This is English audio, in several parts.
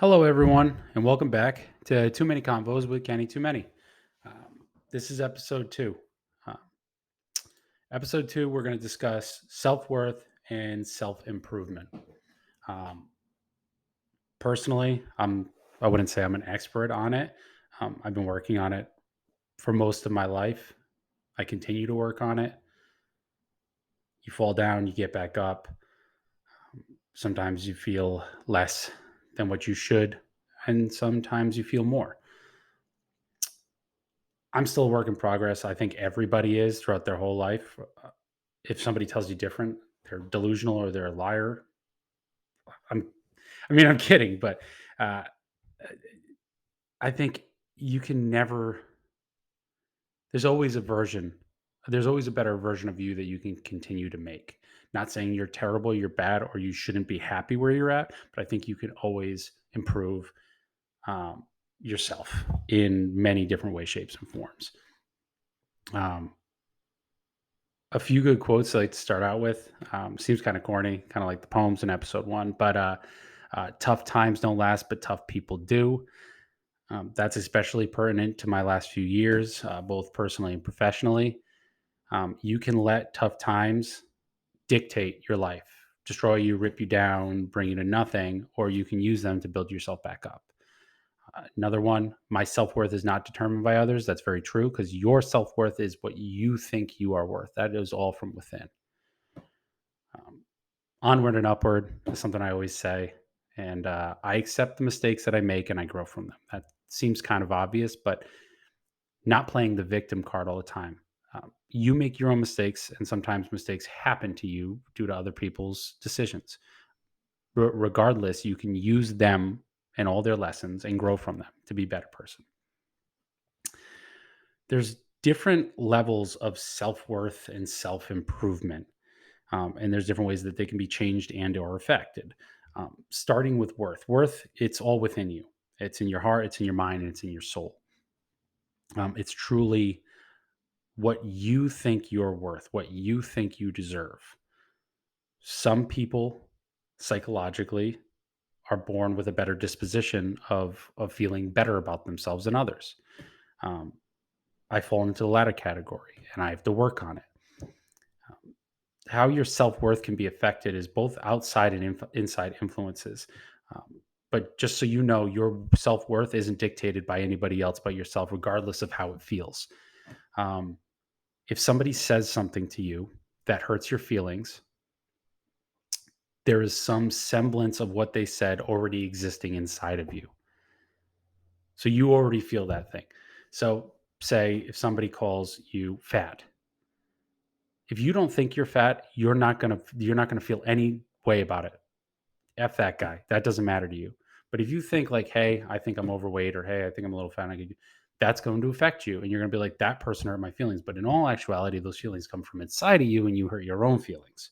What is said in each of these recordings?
Hello, everyone, and welcome back to Too Many Convos with Kenny Too Many. This is episode two. Uh, episode two, we're going to discuss self worth and self improvement. Um, Personally, I wouldn't say I'm an expert on it. I've been working on it for most of my life. I continue to work on it. You fall down, you get back up. Sometimes you feel less than what you should, and sometimes you feel more. I'm still a work in progress. I think everybody is throughout their whole life. If somebody tells you different, they're delusional or they're a liar. I'm, I'm kidding, but uh, I think you can never. There's always a version. There's always a better version of you that you can continue to make. Not saying you're terrible, you're bad, or you shouldn't be happy where you're at, but I think you can always improve um, yourself in many different ways, shapes, and forms. Um, a few good quotes I like to start out with. Seems kind of corny, kind of like the poems in episode one, but tough times don't last, but tough people do. That's especially pertinent to my last few years, both personally and professionally. You can let tough times dictate your life, destroy you, rip you down, bring you to nothing, or you can use them to build yourself back up. Another one, my self worth is not determined by others. That's very true because your self worth is what you think you are worth. That is all from within. Um, Onward and upward is something I always say. And I accept the mistakes that I make and I grow from them. That seems kind of obvious, but not playing the victim card all the time. You make your own mistakes, and sometimes mistakes happen to you due to other people's decisions. Regardless, you can use them and all their lessons and grow from them to be a better person. There's different levels of self worth and self improvement. And there's different ways that they can be changed and or affected. Starting with worth, it's all within you. It's in your heart, it's in your mind, and it's in your soul. It's truly what you think you're worth, what you think you deserve. Some people psychologically are born with a better disposition of feeling better about themselves than others. Um, I fall into the latter category, and I have to work on it. How your self-worth can be affected is both outside and inside influences. But just so you know, your self-worth isn't dictated by anybody else but yourself, regardless of how it feels. Um, if somebody says something to you that hurts your feelings, there is some semblance of what they said already existing inside of you. So you already feel that thing. So say if somebody calls you fat, if you don't think you're fat, you're not gonna feel any way about it. F that guy. That doesn't matter to you. But if you think like, hey, I think I'm overweight, or hey, I think I'm a little fat, that's going to affect you. And you're going to be like, that person hurt my feelings. But in all actuality, those feelings come from inside of you and you hurt your own feelings.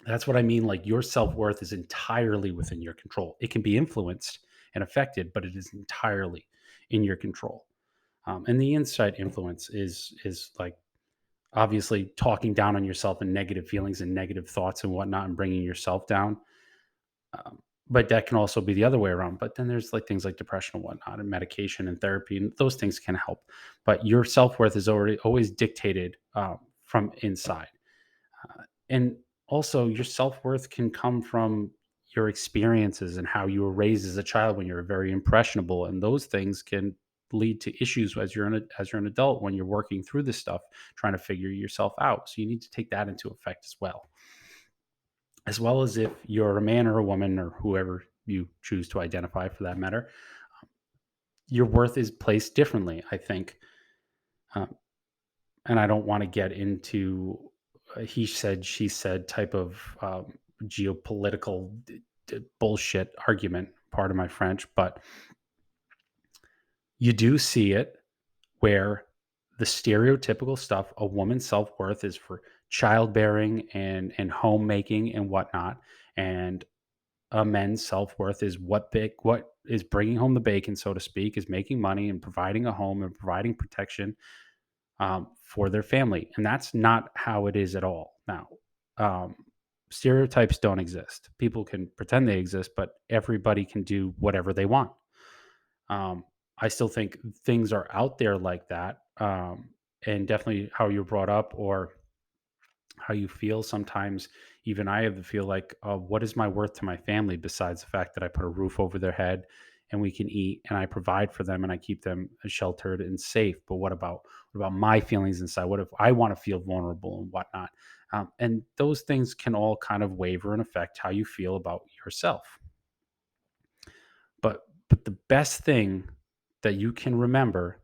That's what I mean. Like your self worth is entirely within your control. It can be influenced and affected, but it is entirely in your control. And the inside influence is like obviously talking down on yourself and negative feelings and negative thoughts and whatnot and bringing yourself down. But that can also be the other way around. But then there's like things like depression and whatnot, and medication and therapy, and those things can help. But your self worth is already always dictated from inside, and also your self worth can come from your experiences and how you were raised as a child when you're very impressionable, and those things can lead to issues as you're an adult when you're working through this stuff, trying to figure yourself out. So you need to take that into effect as well as if you're a man or a woman or whoever you choose to identify for that matter, your worth is placed differently, I think. Um, and I don't want to get into a he said, she said type of geopolitical bullshit argument, pardon my French, but you do see it where the stereotypical stuff, a woman's self worth is for childbearing and homemaking and whatnot. And a men's self-worth is what is bringing home the bacon, so to speak, is making money and providing a home and providing protection for their family, and that's not how it is at all now. um, Stereotypes don't exist. People can pretend they exist, but everybody can do whatever they want. Um, I still think things are out there like that, and definitely how you're brought up or how you feel. Sometimes even I have to feel like, what is my worth to my family besides the fact that I put a roof over their head and we can eat and I provide for them and I keep them sheltered and safe. But what about my feelings inside? What if I want to feel vulnerable and whatnot? And those things can all kind of waver and affect how you feel about yourself. But the best thing that you can remember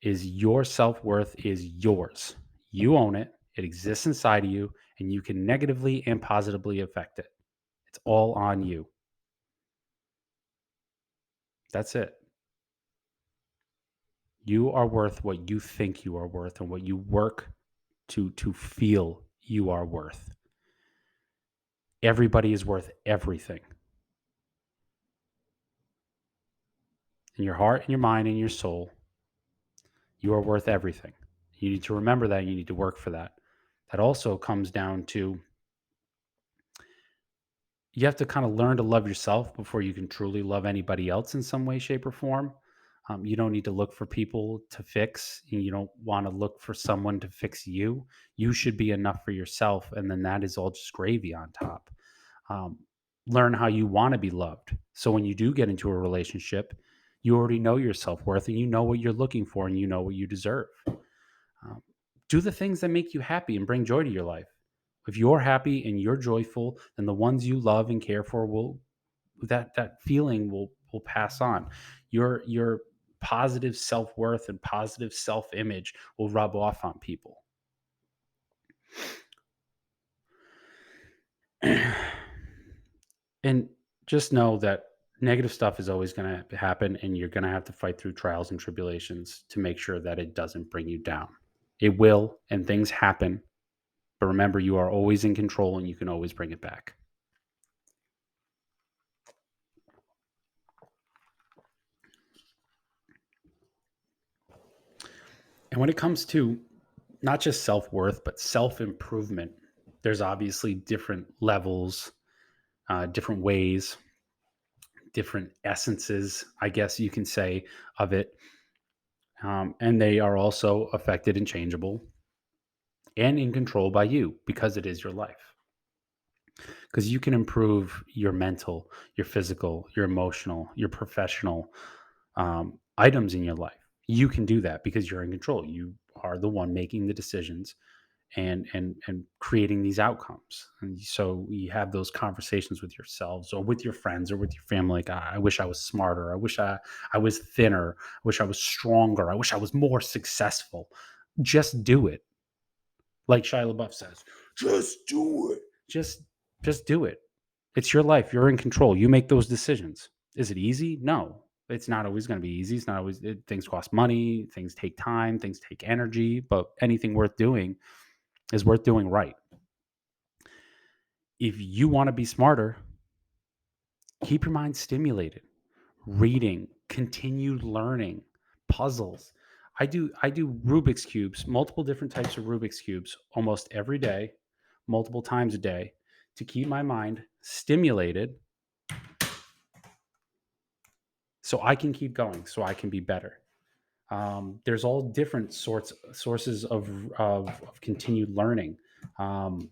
is your self-worth is yours. You own it. It exists inside of you and you can negatively and positively affect it. It's all on you. That's it. You are worth what you think you are worth and what you work to feel you are worth. Everybody is worth everything. In your heart and your mind and your soul, you are worth everything. You need to remember that. You need to work for that. That also comes down to you have to kind of learn to love yourself before you can truly love anybody else in some way, shape, or form. You don't need to look for people to fix. And you don't want to look for someone to fix you. You should be enough for yourself. And then that is all just gravy on top. Um, Learn how you want to be loved. So when you do get into a relationship, you already know your self worth and you know what you're looking for and you know what you deserve. Um, do the things that make you happy and bring joy to your life. If you're happy and you're joyful, then the ones you love and care for will that feeling will pass on. Your positive self-worth and positive self-image will rub off on people. And just know that negative stuff is always going to happen and you're going to have to fight through trials and tribulations to make sure that it doesn't bring you down. It will, and things happen. But remember, you are always in control and you can always bring it back. And when it comes to not just self worth, but self improvement, there's obviously different levels, different ways, different essences, I guess you can say, of it. And they are also affected and changeable and in control by you because it is your life. Because you can improve your mental, your physical, your emotional, your professional items in your life. You can do that because you're in control. You are the one making the decisions and creating these outcomes. And so you have those conversations with yourselves or with your friends or with your family. Like, I wish I was smarter. I was thinner. I wish I was stronger. I wish I was more successful. Just do it. Like Shia LaBeouf says, just do it. Just do it. It's your life. You're in control. You make those decisions. Is it easy? No. It's not always going to be easy. It's not always things cost money, things take time, things take energy, but anything worth doing is worth doing right. If you want to be smarter, keep your mind stimulated. Reading, continued learning, puzzles. I do Rubik's cubes, multiple different types of Rubik's cubes almost every day, multiple times a day to keep my mind stimulated so I can keep going, so I can be better. There's all different sources of continued learning. Um,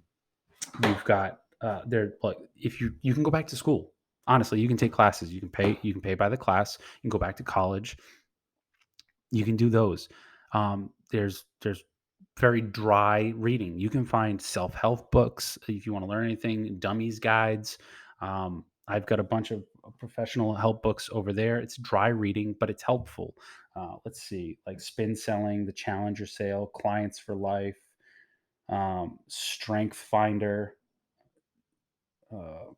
You've got there like if you can go back to school. Honestly, you can take classes. You can pay by the class. You can go back to college. You can do those. There's very dry reading. You can find self-help books if you want to learn anything, dummies guides. I've got a bunch of professional help books over there. It's dry reading, but it's helpful. Let's see, like Spin Selling, The Challenger Sale, Clients for Life, Strength Finder. Uh,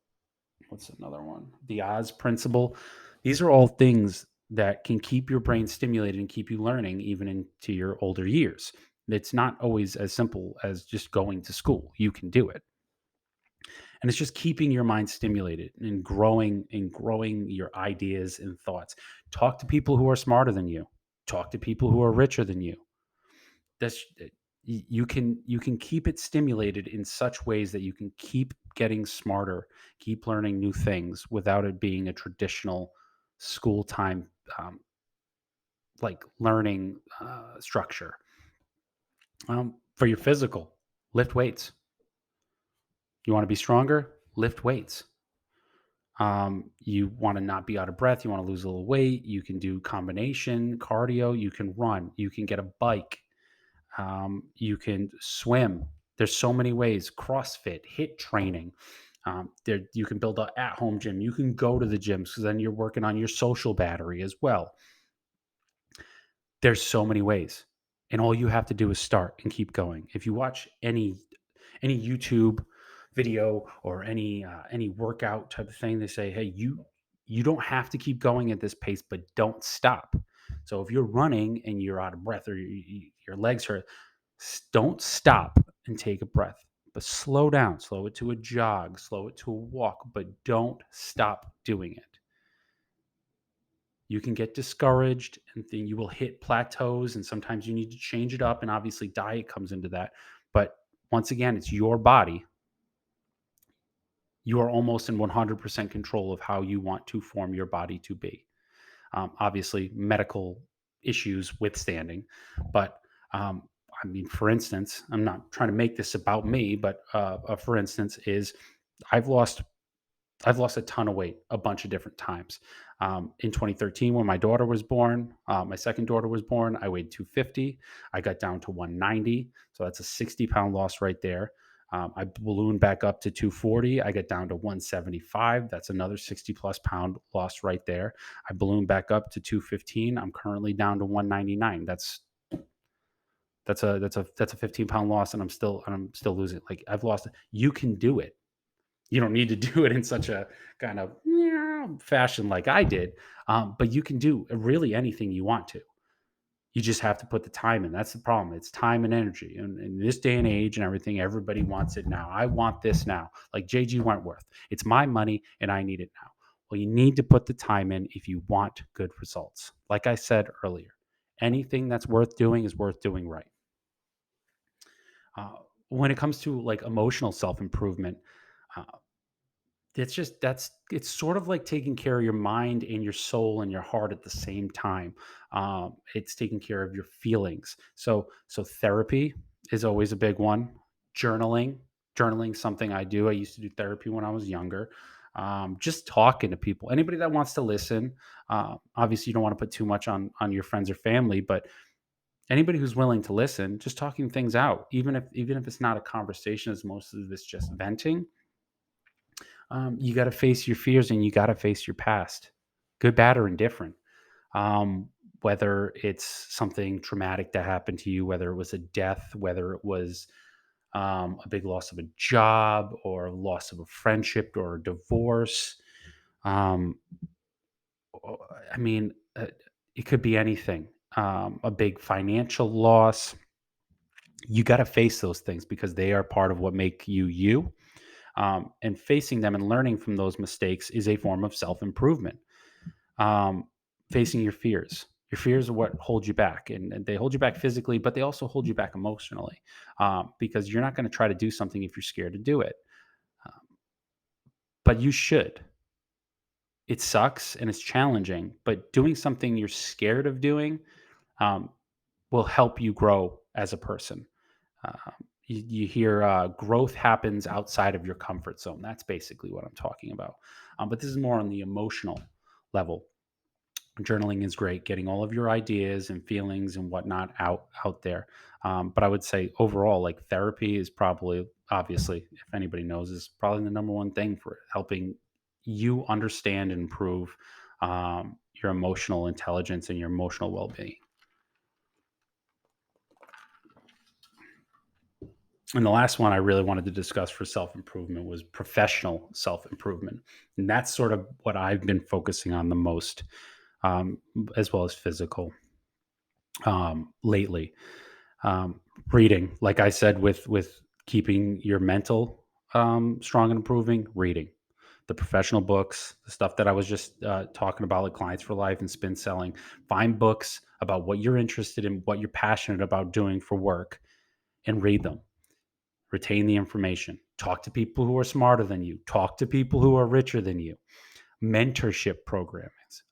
what's another one? The Oz Principle. These are all things that can keep your brain stimulated and keep you learning even into your older years. It's not always as simple as just going to school. You can do it. And it's just keeping your mind stimulated and growing your ideas and thoughts. Talk to people who are smarter than you. Talk to people who are richer than you. That's You can keep it stimulated in such ways that you can keep getting smarter, keep learning new things without it being a traditional school time, like learning structure. For your physical, lift weights. You want to be stronger? Lift weights. You want to not be out of breath. You want to lose a little weight. You can do combination cardio. You can run. You can get a bike. You can swim. There's so many ways. CrossFit, hit training. There, you can build a at-home gym. You can go to the gyms because then you're working on your social battery as well. There's so many ways, and all you have to do is start and keep going. If you watch any YouTube video or any workout type of thing, they say, hey, you don't have to keep going at this pace, but don't stop. So if you're running and you're out of breath or your legs hurt, don't stop and take a breath, but slow down, slow it to a jog, slow it to a walk, but don't stop doing it. You can get discouraged and then you will hit plateaus, and sometimes you need to change it up, and obviously diet comes into that. But once again, it's your body. You are almost in 100% control of how you want to form your body to be. Obviously, medical issues withstanding, but I mean, for instance, I'm not trying to make this about me, but for instance, is I've lost I've lost a ton of weight a bunch of different times. In 2013, when my daughter was born, my second daughter was born, I weighed 250. I got down to 190. So that's a 60-pound loss right there. I ballooned back up to 240. I got down to 175. That's another 60 plus pound loss right there. I ballooned back up to 215. I'm currently down to 199. That's a 15-pound loss, and I'm still losing. Like I've lost. You can do it. You don't need to do it in such a kind of fashion like I did, but you can do really anything you want to. You just have to put the time in. That's the problem. It's time and energy. And in this day and age and everything, everybody wants it now. I want this now. Like JG Wentworth. It's my money and I need it now. Well, you need to put the time in if you want good results. Like I said earlier, anything that's worth doing is worth doing right. Uh, when it comes to like emotional self improvement, uh, that's it's sort of like taking care of your mind and your soul and your heart at the same time. It's taking care of your feelings. So therapy is always a big one. Journaling, journaling something I do. I used to do therapy when I was younger. Just talking to people, anybody that wants to listen. Obviously, you don't want to put too much on your friends or family, but anybody who's willing to listen, just talking things out, even if it's not a conversation, as most of this just venting. You got to face your fears and you got to face your past, good, bad, or indifferent. Whether it's something traumatic that happened to you, whether it was a death, whether it was a big loss of a job or a loss of a friendship or a divorce. Um, I mean, it could be anything. A big financial loss. You got to face those things because they are part of what make you you. And facing them and learning from those mistakes is a form of self improvement. um, Facing your fears. Your fears are what hold you back, and they hold you back physically, but they also hold you back emotionally, because you're not going to try to do something if you're scared to do it. Um, but you should. It sucks and it's challenging, but doing something you're scared of doing um, will help you grow as a person. Um, you hear growth happens outside of your comfort zone. That's basically what I'm talking about. But this is more on the emotional level. Journaling is great, getting all of your ideas and feelings and whatnot out there. But I would say overall, like therapy is probably, obviously, if anybody knows, is probably the number one thing for helping you understand and improve your emotional intelligence and your emotional well-being. And the last one I really wanted to discuss for self improvement was professional self improvement, and that's sort of what I've been focusing on the most, um, as well as physical, lately. um, Reading, like I said, with keeping your mental strong and improving. Reading the professional books, the stuff that I was just talking about, like Clients for Life and Spin Selling. Find books about what you're interested in, what you're passionate about doing for work, and read them. Retain the information. Talk to people who are smarter than you. Talk to people who are richer than you. Mentorship programs,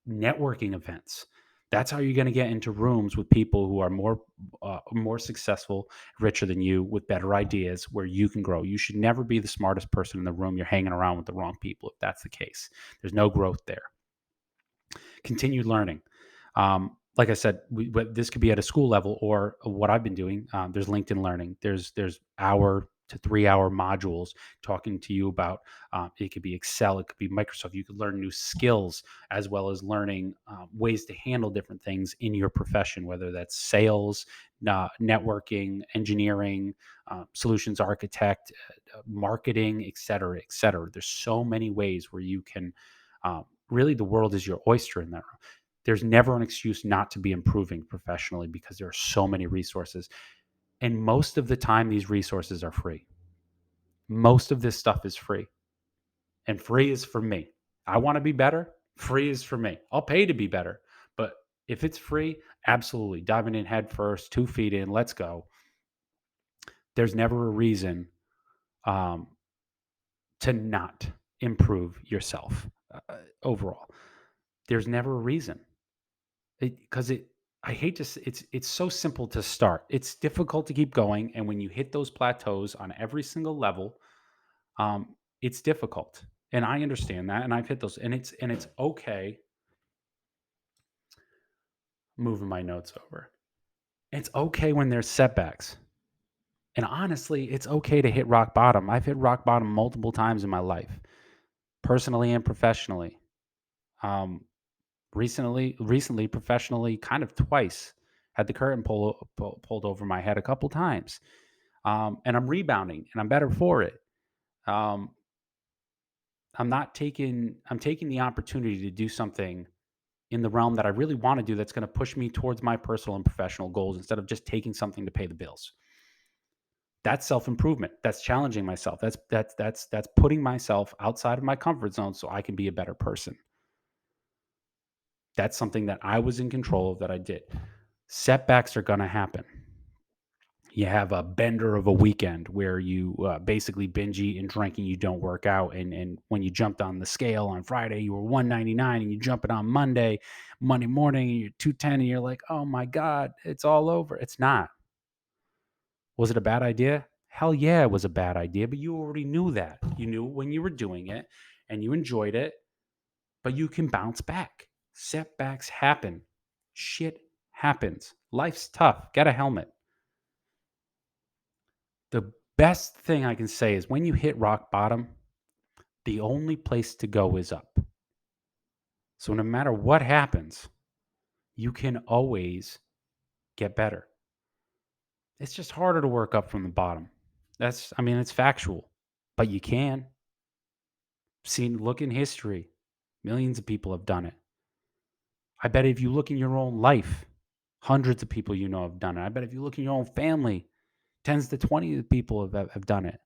networking events. That's how you're going to get into rooms with people who are more successful, richer than you, with better ideas, where you can grow. You should never be the smartest person in the room. You're hanging around with the wrong people. If that's the case, there's no growth there. Continued learning. Like I said, this could be at a school level or what I've been doing. There's LinkedIn Learning. There's hour to 3 hour modules talking to you about. It could be Excel. It could be Microsoft. You could learn new skills as well as learning ways to handle different things in your profession, whether that's sales, networking, engineering, solutions architect, marketing, et cetera, et cetera. There's so many ways where you can. Really, the world is your oyster in that. There's never an excuse not to be improving professionally because there are so many resources. And most of the time, these resources are free. Most of this stuff is free. And free is for me. I want to be better. Free is for me. I'll pay to be better. But if it's free, absolutely. Diving in head first, 2 feet in, let's go. There's never a reason um, to not improve yourself overall. There's never a reason. Because I hate to it's so simple to start. It's difficult to keep going, and when you hit those plateaus on every single level, it's difficult. And I understand that, and I've hit those, and it's okay. Moving my notes over. It's okay when there's setbacks. And honestly, it's okay to hit rock bottom. I've hit rock bottom multiple times in my life, personally and professionally. Um, recently, professionally, kind of twice. Had the curtain pulled over my head a couple times, and I'm rebounding, and I'm better for it. Um, I'm taking the opportunity to do something in the realm that I really want to do. That's going to push me towards my personal and professional goals instead of just taking something to pay the bills. That's self improvement. That's challenging myself. That's putting myself outside of my comfort zone so I can be a better person. That's something that I was in control of that I did. Setbacks are going to happen. You have a bender of a weekend where you basically binge eat and drink and you don't work out. And when you jumped on the scale on Friday, you were 199, and you jump it on Monday morning, and you're 210, and you're like, oh my God, it's all over. It's not. Was it a bad idea? Hell yeah, it was a bad idea, but you already knew that. You knew when you were doing it and you enjoyed it, but you can bounce back. Setbacks happen. Shit happens. Life's tough. Get a helmet. The best thing I can say is when you hit rock bottom, the only place to go is up. So no matter what happens, you can always get better. It's just harder to work up from the bottom. It's factual, but you can. Look in history. Millions of people have done it. I bet if you look in your own life, hundreds of people you know have done it. I bet if you look in your own family, tens to 20 people have done it.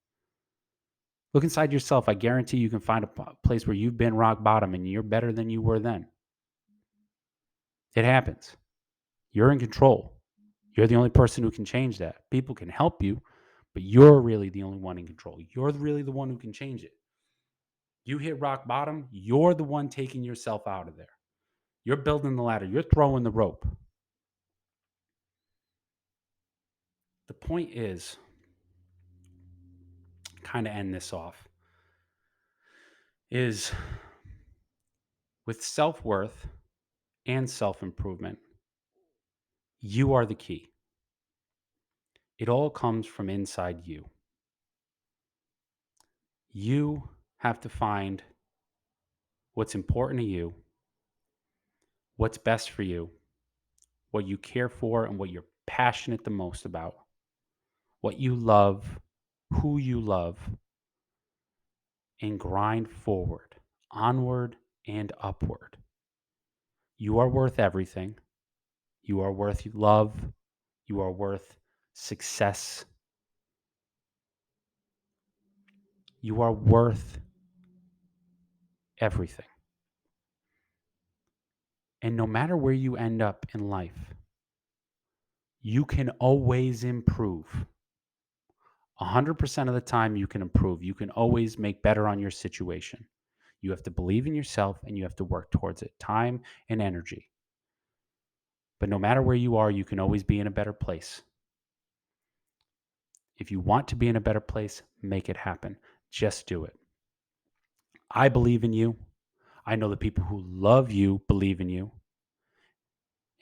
Look inside yourself. I guarantee you can find a place where you've been rock bottom and you're better than you were then. It happens. You're in control. You're the only person who can change that. People can help you, but you're really the only one in control. You're really the one who can change it. You hit rock bottom, you're the one taking yourself out of there. You're building the ladder, you're throwing the rope. The point is, kind of end this off, is with self worth and self improvement, you are the key. It all comes from inside you. You have to find what's important to you, what's best for you, what you care for, and what you're passionate the most about, what you love, who you love, and grind forward, onward and upward. You are worth everything. You are worth love. You are worth success. You are worth everything. And no matter where you end up in life, You can always improve. 100% of the time, you can improve. You can always make better on your situation. You have to believe in yourself and you have to work towards it, time and energy. But no matter where you are, you can always be in a better place. If you want to be in a better place, make it happen. Just do it. I believe in you. I know the people who love you believe in you,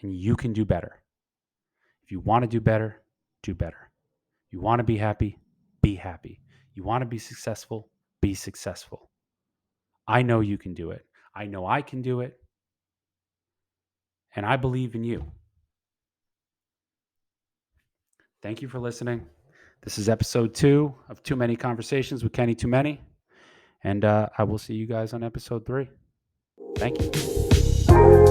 and you can do better. If you want to do better, do better. You want to be happy, be happy. You want to be successful, be successful. I know you can do it. I know I can do it, and I believe in you. Thank you for listening. This is episode 2 of Too Many Conversations with Kenny Too Many, and I will see you guys on episode 3. Thank you.